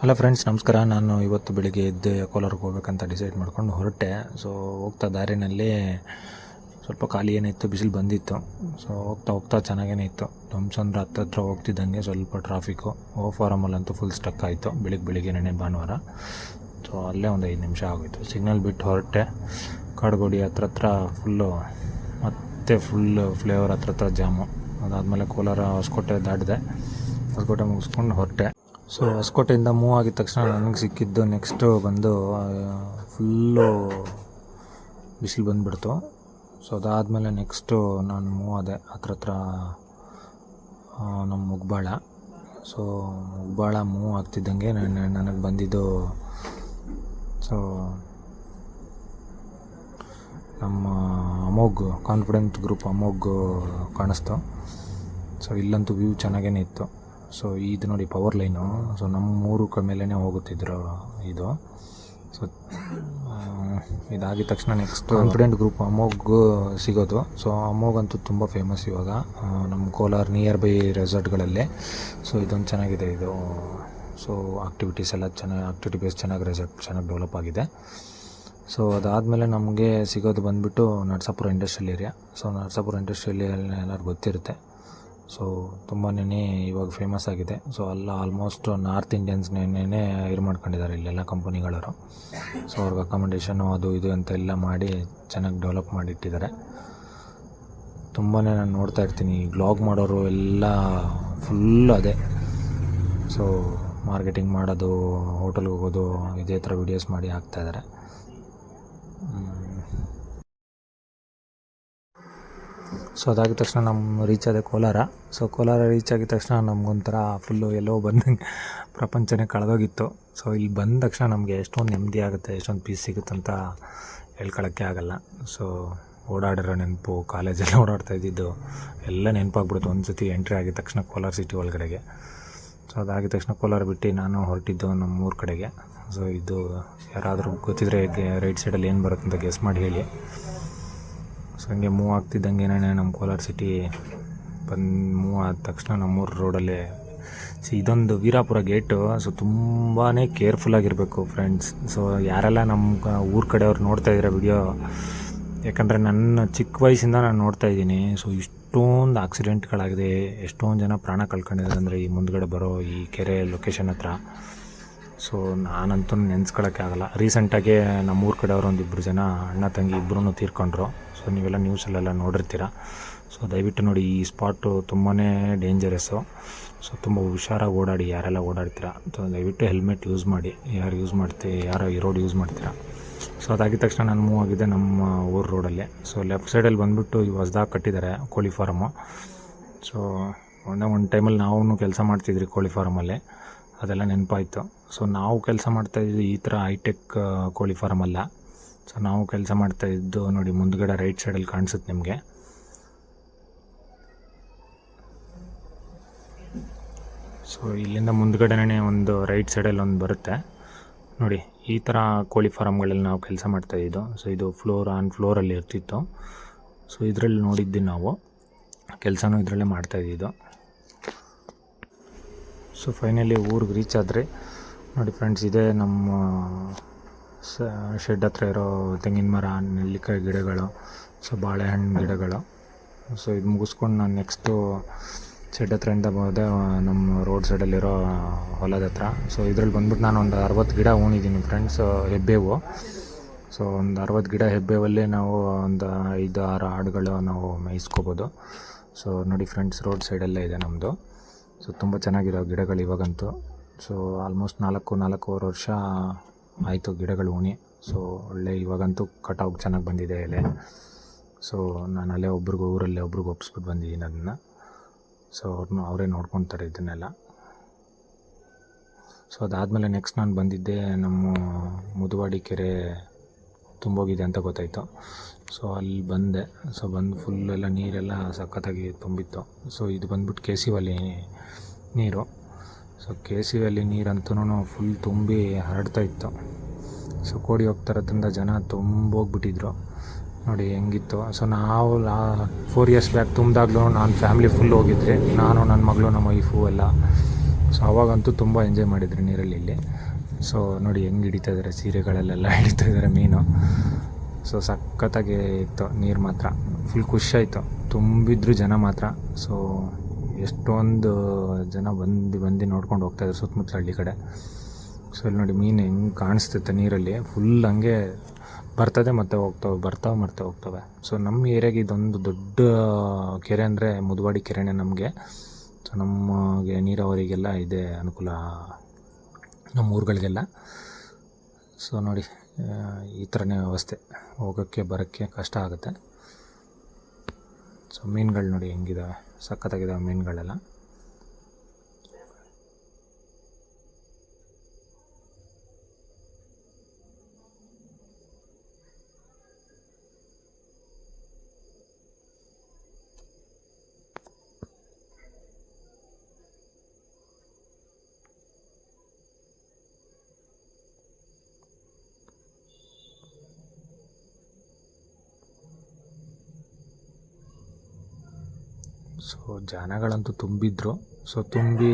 Hello friends, ನಮಸ್ಕಾರ. ನಾನು ಇವತ್ತು ಬೆಳಿಗ್ಗೆ ಎದ್ದು ಕೋಲಾರಕ್ಕೆ ಹೋಗ್ಬೇಕಂತ ಡಿಸೈಡ್ ಮಾಡ್ಕೊಂಡು ಹೊರಟೆ. ಸೊ ಹೋಗ್ತಾ ದಾರಿನಲ್ಲಿ ಸ್ವಲ್ಪ ಖಾಲಿ ಏನಿತ್ತು, ಬಿಸಿಲು ಬಂದಿತ್ತು. ಸೊ ಹೋಗ್ತಾ ಹೋಗ್ತಾ ಚೆನ್ನಾಗೇ ಇತ್ತು. ಧ್ವಂಸಂದ್ರ ಹತ್ರ ಹೋಗ್ತಿದ್ದಂಗೆ ಸ್ವಲ್ಪ ಟ್ರಾಫಿಕ್ಕು. ಫಾರಮಲ್ಲಂತೂ ಫುಲ್ ಸ್ಟಕ್ ಆಯಿತು. ಬೆಳಿಗ್ಗೆ ನೆನೆ ಭಾನುವಾರ. ಸೊ ಅಲ್ಲೇ ಒಂದು 5 ನಿಮಿಷ ಆಗೋಯಿತು. ಸಿಗ್ನಲ್ ಬಿಟ್ಟು ಹೊರಟೆ. ಕಾಡುಗೋಡಿ ಹತ್ರ ಫುಲ್ಲು, ಮತ್ತು ಫ್ಲೇವರ್ ಹತ್ರ ಜಾಮು. ಅದಾದಮೇಲೆ ಕೋಲಾರ ಹೊಸಕೋಟೆ ದಾಟಿದೆ. ಹೊಸಕೋಟೆ ಮುಗಿಸ್ಕೊಂಡು ಹೊರಟೆ. ಸೊ ಹೊಸಕೋಟೆಯಿಂದ ಮೂವ್ ಆಗಿದ ತಕ್ಷಣ ನನಗೆ ಸಿಕ್ಕಿದ್ದು ನೆಕ್ಸ್ಟು ಬಂದು ಫುಲ್ಲು ಬಿಸಿಲು ಬಂದುಬಿಡ್ತು. ಸೊ ಅದಾದಮೇಲೆ ನೆಕ್ಸ್ಟು ನಾನು ಮೂವ್ ಆದೆ ಹತ್ರ ನಮ್ಮ ಮುಗ್ಬಾಳ. ಸೊ ಮುಗ್ಬಾಳ ಮೂವ್ ಆಗ್ತಿದ್ದಂಗೆ ನನಗೆ ಬಂದಿದ್ದು ಸೊ ನಮ್ಮ ಅಮೋಘ್ ಕಾನ್ಫಿಡೆಂಟ್ ಗ್ರೂಪ್ ಅಮೋಘ್ ಕಾಣಿಸ್ತು. ಸೊ ಇಲ್ಲಂತೂ ವ್ಯೂ ಚೆನ್ನಾಗೇ ಇತ್ತು. ಸೊ ಇದು ನೋಡಿ ಪವರ್ ಲೈನು. ಸೊ ನಮ್ಮ ಊರು ಮೇಲೇ ಹೋಗುತ್ತಿದ್ರು ಇದು. ಸೊ ಇದಾಗಿದ ತಕ್ಷಣ ನೆಕ್ಸ್ಟ್ ಕಾನ್ಫಿಡೆಂಟ್ ಗ್ರೂಪ್ ಅಮೋಘ್ ಸಿಗೋದು. ಸೊ ಅಮೋಘ್ ಅಂತೂ ತುಂಬ ಫೇಮಸ್ ಇವಾಗ ನಮ್ಮ ಕೋಲಾರ ನಿಯರ್ ಬೈ ರೆಸಾರ್ಟ್ಗಳಲ್ಲೇ. ಸೊ ಇದೊಂದು ಚೆನ್ನಾಗಿದೆ ಇದು. ಸೊ ಆಕ್ಟಿವಿಟೀಸ್ ಎಲ್ಲ ಆಕ್ಟಿವಿಟಿ ಬೇಸ್ ರೆಸಾರ್ಟ್ ಚೆನ್ನಾಗಿ ಡೆವಲಪ್ ಆಗಿದೆ. ಸೊ ಅದಾದಮೇಲೆ ನಮಗೆ ಸಿಗೋದು ಬಂದುಬಿಟ್ಟು Narasapura industrial area. So Narasapura industrial ಎಲ್ಲರಿಗೂ ಗೊತ್ತಿರುತ್ತೆ. ಸೊ ತುಂಬಾ ಇವಾಗ ಫೇಮಸ್ ಆಗಿದೆ. ಸೊ ಆಲ್ಮೋಸ್ಟ್ ನಾರ್ತ್ ಇಂಡಿಯನ್ಸ್ನೇ ಇದು ಮಾಡ್ಕೊಂಡಿದ್ದಾರೆ ಇಲ್ಲೆಲ್ಲ ಕಂಪನಿಗಳವರು. ಸೊ ಅವ್ರಿಗೆ ಅಕಾಮಡೇಷನು ಅದು ಇದು ಅಂತ ಎಲ್ಲ ಮಾಡಿ ಚೆನ್ನಾಗಿ ಡೆವಲಪ್ ಮಾಡಿಟ್ಟಿದ್ದಾರೆ. ತುಂಬಾ ನಾನು ನೋಡ್ತಾ ಇರ್ತೀನಿ ವ್ಲಾಗ್ ಮಾಡೋರು ಎಲ್ಲ ಫುಲ್ ಅದೇ. ಸೊ ಮಾರ್ಕೆಟಿಂಗ್ ಮಾಡೋದು, ಹೋಟೆಲ್ಗೆ ಹೋಗೋದು, ಇದೇ ಥರ ವೀಡಿಯೋಸ್ ಮಾಡಿ ಹಾಕ್ತಾಯಿದ್ದಾರೆ. ಸೊ ಅದಾಗಿದ ತಕ್ಷಣ ನಮ್ಮ ರೀಚ್ ಆದ ಕೋಲಾರ. ಸೊ ಕೋಲಾರ ರೀಚ್ ಆಗಿದ ತಕ್ಷಣ ನಮಗೊಂಥರ ಫುಲ್ಲು ಎಲ್ಲೋ ಬಂದಂಗೆ ಪ್ರಪಂಚನೇ ಕಳೆದೋಗಿತ್ತು. ಸೊ ಇಲ್ಲಿ ಬಂದ ತಕ್ಷಣ ನಮಗೆ ಎಷ್ಟೊಂದು ನೆಮ್ಮದಿ ಆಗುತ್ತೆ, ಎಷ್ಟೊಂದು ಪೀಸ್ ಸಿಗುತ್ತಂತ ಹೇಳ್ಕೊಳ್ಳೋಕ್ಕೆ ಆಗಲ್ಲ. ಸೊ ಓಡಾಡಿರೋ ನೆನಪು, ಕಾಲೇಜಲ್ಲಿ ಓಡಾಡ್ತಾ ಇದ್ದಿದ್ದು ಎಲ್ಲ ನೆನಪಾಗ್ಬಿಡ್ತು ಒಂದು ಸತಿ ಎಂಟ್ರಿ ಆಗಿದ ತಕ್ಷಣ ಕೋಲಾರ ಸಿಟಿ ಒಳಗಡೆಗೆ. ಸೊ ಅದಾಗಿದ ತಕ್ಷಣ ಕೋಲಾರ ಬಿಟ್ಟು ನಾನು ಹೊರಟಿದ್ದು ನಮ್ಮ ಊರ ಕಡೆಗೆ. ಸೊ ಇದು ಯಾರಾದರೂ ಗೊತ್ತಿದ್ರೆ ರೈಟ್ ಸೈಡಲ್ಲಿ ಏನು ಬರುತ್ತೆ ಅಂತ ಗೆಸ್ ಮಾಡಿ ಹೇಳಿ. ಸೊ ಹಂಗೆ ಮೂವ್ ಆಗ್ತಿದ್ದಂಗೆ ನಮ್ಮ ಕೋಲಾರ ಸಿಟಿ ಮೂವ್ ಆದ ತಕ್ಷಣ ನಮ್ಮೂರು ರೋಡಲ್ಲೇ ಇದೊಂದು ವೀರಾಪುರ ಗೇಟು. ಸೊ ತುಂಬಾ ಕೇರ್ಫುಲ್ಲಾಗಿರಬೇಕು ಫ್ರೆಂಡ್ಸ್. ಸೊ ಯಾರೆಲ್ಲ ನಮ್ಮ ಊರ ಕಡೆಯವ್ರು ನೋಡ್ತಾ ಇದ್ದೀರಾ ವಿಡಿಯೋ, ಯಾಕಂದರೆ ನನ್ನ ಚಿಕ್ಕ ವಯಸ್ಸಿಂದ ನಾನು ನೋಡ್ತಾ ಇದ್ದೀನಿ. ಸೊ ಇಷ್ಟೊಂದು ಆಕ್ಸಿಡೆಂಟ್ಗಳಾಗಿದೆ, ಎಷ್ಟೊಂದು ಜನ ಪ್ರಾಣ ಕಳ್ಕೊಂಡಿದ್ದಾರೆ ಅಂದರೆ ಈ ಮುಂದ್ಗಡೆ ಬರೋ ಈ ಕೆರೆ ಲೊಕೇಶನ್ ಹತ್ರ. ಸೊ ನಾನಂತೂ ನೆನೆಸ್ಕೊಳ್ಳೋಕ್ಕೆ ಆಗಲ್ಲ. ರೀಸೆಂಟಾಗೆ ನಮ್ಮೂರ ಕಡೆಯವರು ಒಂದಿಬ್ಬರು ಜನ ಅಣ್ಣ ತಂಗಿ ಇಬ್ಬರೂ ತೀರ್ಕೊಂಡ್ರು. ಸೊ ನೀವೆಲ್ಲ ನ್ಯೂಸಲ್ಲೆಲ್ಲ ನೋಡಿರ್ತೀರ. ಸೊ ದಯವಿಟ್ಟು ನೋಡಿ, ಈ ಸ್ಪಾಟು ತುಂಬಾ ಡೇಂಜರಸ್ಸು. ಸೊ ತುಂಬ ಹುಷಾರಾಗಿ ಓಡಾಡಿ ಯಾರೆಲ್ಲ ಓಡಾಡ್ತೀರ. ಸೊ ದಯವಿಟ್ಟು ಹೆಲ್ಮೆಟ್ ಯೂಸ್ ಮಾಡಿ, ಯಾರು ಈ ರೋಡ್ ಯೂಸ್ ಮಾಡ್ತೀರಾ. ಸೊ ಅದಾಗಿದ ತಕ್ಷಣ ನಾನು ಮೂವ್ ಆಗಿದ್ದೆ ನಮ್ಮ ಊರು ರೋಡಲ್ಲೇ. ಸೊ ಲೆಫ್ಟ್ ಸೈಡಲ್ಲಿ ಬಂದುಬಿಟ್ಟು ಈ ಹೊಸ್ದಾಗಿ ಕಟ್ಟಿದ್ದಾರೆ ಕೋಳಿ ಫಾರಮ್ಮು. ಸೊ ಒಂದು ಟೈಮಲ್ಲಿ ನಾವು ಕೆಲಸ ಮಾಡ್ತಿದ್ರಿ ಕೋಳಿ ಫಾರಮಲ್ಲೇ, ಅದೆಲ್ಲ ನೆನಪಾಯಿತು. ಸೊ ನಾವು ಕೆಲಸ ಮಾಡ್ತಾಯಿದ್ದು ಈ ಥರ ಹೈಟೆಕ್ ಕೋಳಿ ಫಾರಮ್ ಅಲ್ಲ. ಸೊ ನಾವು ಕೆಲಸ ಮಾಡ್ತಾಯಿದ್ದು ನೋಡಿ ಮುಂದ್ಗಡೆ ರೈಟ್ ಸೈಡಲ್ಲಿ ಕಾಣಿಸುತ್ತೆ ನಿಮಗೆ. ಸೊ ಇಲ್ಲಿಂದ ಮುಂದ್ಗಡೆನೇ ಒಂದು ರೈಟ್ ಸೈಡಲ್ಲಿ ಒಂದು ಬರುತ್ತೆ ನೋಡಿ. ಈ ಥರ ಕೋಳಿ ಫಾರಮ್ಗಳಲ್ಲಿ ನಾವು ಕೆಲಸ ಮಾಡ್ತಾಯಿದ್ದು. ಸೊ ಇದು ಫ್ಲೋರಲ್ಲಿ ಇರ್ತಿತ್ತು. ಸೊ ಇದರಲ್ಲಿ ನೋಡಿದ್ದು ನಾವು ಕೆಲಸನೂ ಇದರಲ್ಲೇ ಮಾಡ್ತಾಯಿದ್ದು. ಸೊ ಫೈನಲಿ ಊರಿಗೆ ರೀಚ್ ಆದರೆ ನೋಡಿ ಫ್ರೆಂಡ್ಸ್, ಇದೇ ನಮ್ಮ ಶೆಡ್ ಹತ್ರ ಇರೋ ತೆಂಗಿನ ಮರ, ನೆಲ್ಲಿಕಾಯಿ ಗಿಡಗಳು, ಸೊ ಬಾಳೆಹಣ್ಣು ಗಿಡಗಳು. ಸೊ ಇದು ಮುಗಿಸ್ಕೊಂಡು ನಾನು ನೆಕ್ಸ್ಟು ಶೆಡ್ ಹತ್ರದಿಂದ ಹೋದೆ ನಮ್ಮ ರೋಡ್ ಸೈಡಲ್ಲಿರೋ ಹೊಲದ ಹತ್ರ. ಸೊ ಇದ್ರಲ್ಲಿ ಬಂದ್ಬಿಟ್ಟು ನಾನು ಒಂದು 60 ಗಿಡ ಹೂಣಿದ್ದೀನಿ ಫ್ರೆಂಡ್ಸ್, ಹೆಬ್ಬೇವು. ಸೊ ಒಂದು 60 ಗಿಡ ಹೆಬ್ಬೇವಲ್ಲೇ ನಾವು ಒಂದು 5-6 ಆಡುಗಳು ನಾವು ಮೇಯಿಸ್ಕೋಬೋದು. ಸೊ ನೋಡಿ ಫ್ರೆಂಡ್ಸ್, ರೋಡ್ ಸೈಡಲ್ಲೇ ಇದೆ ನಮ್ಮದು. ಸೊ ತುಂಬ ಚೆನ್ನಾಗಿರೋ ಗಿಡಗಳು ಇವಾಗಂತೂ. ಸೊ ಆಲ್ಮೋಸ್ಟ್ 4-4.25 ವರ್ಷ ಆಯಿತು ಗಿಡಗಳು ಉಣಿ. ಸೊ ಒಳ್ಳೆ ಇವಾಗಂತೂ ಕಟಾವು ಚೆನ್ನಾಗಿ ಬಂದಿದೆ ಎಲೆ. ಸೊ ನಾನು ಅಲ್ಲೇ ಊರಲ್ಲೇ ಒಬ್ರಿಗೆ ಒಪ್ಪಿಸ್ಬಿಟ್ಟು ಬಂದಿದ್ದೀನಿ ಅದನ್ನು. ಸೊ ಅವರೇ ನೋಡ್ಕೊತಾರೆ ಇದನ್ನೆಲ್ಲ. ಸೊ ಅದಾದಮೇಲೆ ನೆಕ್ಸ್ಟ್ ನಾನು ಬಂದಿದ್ದೆ ನಮ್ಮ ಮುದುವಾಡಿ ಕೆರೆ ತುಂಬೋಗಿದೆ ಅಂತ ಗೊತ್ತಾಯಿತು. ಸೊ ಅಲ್ಲಿ ಬಂದೆ. ಸೊ ಬಂದು ಫುಲ್ಲೆಲ್ಲ ನೀರೆಲ್ಲ ಸಖತ್ತಾಗಿ ತುಂಬಿತ್ತು. ಸೊ ಇದು ಬಂದ್ಬಿಟ್ಟು ಕೆ ಸಿ ವ್ಯಾಲಿ ನೀರು. ಸೊ ಕೆ ಸಿ ವ್ಯಾಲಿ ನೀರಂತೂ ಫುಲ್ ತುಂಬಿ ಹರಡ್ತಾ ಇತ್ತು. ಸೊ ಕೋಡಿ ಹೋಗ್ತಾರದ್ರಿಂದ ಜನ ತುಂಬೋಗ್ಬಿಟ್ಟಿದ್ರು ನೋಡಿ ಹೆಂಗಿತ್ತು. ಸೊ ನಾವು 4 ಇಯರ್ಸ್ ಬ್ಯಾಕ್ ತುಂಬಿದಾಗಲೂ ನಾನು ಫ್ಯಾಮಿಲಿ ಫುಲ್ ಹೋಗಿದ್ರಿ, ನಾನು, ನನ್ನ ಮಗಳು, ನಮ್ಮ ವೈಫು ಎಲ್ಲ. ಸೊ ಅವಾಗಂತೂ ತುಂಬ ಎಂಜಾಯ್ ಮಾಡಿದ್ರಿ ನೀರಲ್ಲಿ ಇಲ್ಲಿ. ಸೊ ನೋಡಿ ಹೆಂಗೆ ಹಿಡಿತಾ ಇದ್ದಾರೆ, ಸೀರೆಗಳಲ್ಲೆಲ್ಲ ಹಿಡಿತಾ ಇದ್ದಾರೆ ಮೀನು. ಸೊ ಸಖತ್ತಾಗಿ ಇತ್ತು ನೀರು ಮಾತ್ರ, ಫುಲ್ ಖುಷಿ ಆಯಿತು. ತುಂಬಿದ್ರು ಜನ ಮಾತ್ರ. ಸೊ ಎಷ್ಟೊಂದು ಜನ ಬಂದು ನೋಡ್ಕೊಂಡು ಹೋಗ್ತಾಯಿದ್ರು ಸುತ್ತಮುತ್ತಲ ಹಳ್ಳಿ ಕಡೆ. ಸೊ ಇಲ್ಲಿ ನೋಡಿ ಮೀನು ಹೆಂಗೆ ಕಾಣಿಸ್ತಿತ್ತು ನೀರಲ್ಲಿ, ಫುಲ್ ಹಂಗೆ ಬರ್ತದೆ ಮತ್ತು ಹೋಗ್ತವೆ. ಸೊ ನಮ್ಮ ಏರಿಯಾಗೆ ಇದೊಂದು ದೊಡ್ಡ ಕೆರೆ ಅಂದರೆ ಮುದುವಾಡಿ ಕೆರೆನೇ ನಮಗೆ. ಸೊ ನಮಗೆ ನೀರಾವರಿಗೆಲ್ಲ ಇದೆ ಅನುಕೂಲ, ನಮ್ಮ ಊರುಗಳಿಗೆಲ್ಲ. ಸೊ ನೋಡಿ ಈ ಥರನೇ ವ್ಯವಸ್ಥೆ, ಹೋಗೋಕ್ಕೆ ಬರೋಕ್ಕೆ ಕಷ್ಟ ಆಗುತ್ತೆ. ಸೊ ಮೀನುಗಳು ನೋಡಿ ಹೆಂಗಿದಾವೆ, ಸಖತ್ತಾಗಿದ್ದಾವೆ ಮೀನುಗಳೆಲ್ಲ. ಸೊ ಜನಗಳಂತೂ ತುಂಬಿದ್ರು. ಸೊ ತುಂಬಿ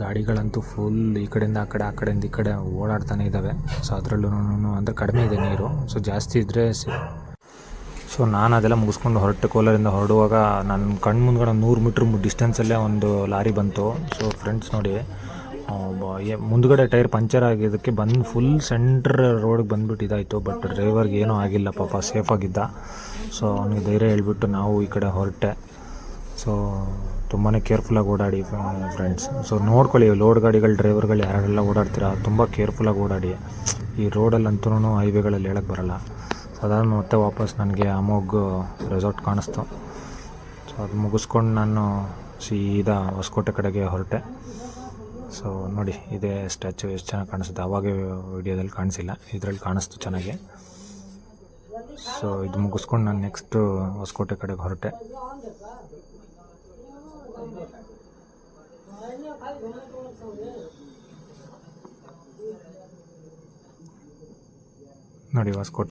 ಗಾಡಿಗಳಂತೂ ಫುಲ್ ಈ ಕಡೆಯಿಂದ ಆ ಕಡೆಯಿಂದ ಈ ಕಡೆ ಓಡಾಡ್ತಾನೆ ಇದ್ದಾವೆ. ಸೊ ಅದರಲ್ಲೂ ಅಂದರೆ ಕಡಿಮೆ ಇದೆ ನೀರು, ಸೊ ಜಾಸ್ತಿ ಇದ್ದರೆ ಸೊ ನಾನು ಅದೆಲ್ಲ ಮುಗಿಸ್ಕೊಂಡು ಕೋಲಾರಿಂದ ಹೊರಡುವಾಗ ನನ್ನ ಕಣ್ಣು ಮುಂದ್ಗಡೆ 100 ಮೀಟ್ರ್ ಡಿಸ್ಟೆನ್ಸಲ್ಲೇ ಒಂದು ಲಾರಿ ಬಂತು. ಸೊ ಫ್ರೆಂಡ್ಸ್ ನೋಡಿ, ಮುಂದ್ಗಡೆ ಟೈರ್ ಪಂಚರ್ ಆಗಿದ್ದಕ್ಕೆ ಬಂದು ಫುಲ್ ಸೆಂಟ್ರ್ ರೋಡಿಗೆ ಬಂದುಬಿಟ್ಟು ಇದಾಯಿತು. ಬಟ್ ಡ್ರೈವರ್ಗೆ ಏನೂ ಆಗಿಲ್ಲ, ಪಾಪ ಸೇಫಾಗಿದ್ದ. ಸೊ ಅವನಿಗೆ ಧೈರ್ಯ ಹೇಳ್ಬಿಟ್ಟು ನಾವು ಈ ಕಡೆ ಹೊರಟೆ. ಸೊ ತುಂಬಾ ಕೇರ್ಫುಲ್ಲಾಗಿ ಓಡಾಡಿ ಫ್ರೆಂಡ್ಸ್. ಸೊ ನೋಡ್ಕೊಳ್ಳಿ, ಲೋಡ್ ಗಾಡಿಗಳು ಡ್ರೈವರ್ಗಳು ಯಾರೆಲ್ಲ ಓಡಾಡ್ತೀರಾ ತುಂಬ ಕೇರ್ಫುಲ್ಲಾಗಿ ಓಡಾಡಿ. ಈ ರೋಡಲ್ಲಂತೂ ಹೈವೇಗಳಲ್ಲಿ ಹೇಳಕ್ಕೆ ಬರೋಲ್ಲ. ಸೊ ಅದಾದ ಮತ್ತೆ ವಾಪಸ್ ನನಗೆ ಅಮೋಘ್ ರೆಸಾರ್ಟ್ ಕಾಣಿಸ್ತು. ಸೊ ಅದು ಮುಗಿಸ್ಕೊಂಡು ನಾನು ಸೀದಾ ಹೊಸಕೋಟೆ ಕಡೆಗೆ ಹೊರಟೆ. ಸೊ ನೋಡಿ ಇದೇ ಸ್ಟ್ಯಾಚು ಎಷ್ಟು ಚೆನ್ನಾಗಿ ಕಾಣಿಸುತ್ತೆ. ಆವಾಗ ವಿಡಿಯೋದಲ್ಲಿ ಕಾಣಿಸಿಲ್ಲ, ಇದರಲ್ಲಿ ಕಾಣಿಸ್ತು ಚೆನ್ನಾಗಿ. ಸೊ ಇದು ಮುಗಿಸ್ಕೊಂಡು ನಾನು ನೆಕ್ಸ್ಟು ಹೊಸಕೋಟೆ ಕಡೆಗೆ ಹೊರಟೆ. ನೋಡಿ ಹೊಸಕೋಟೆ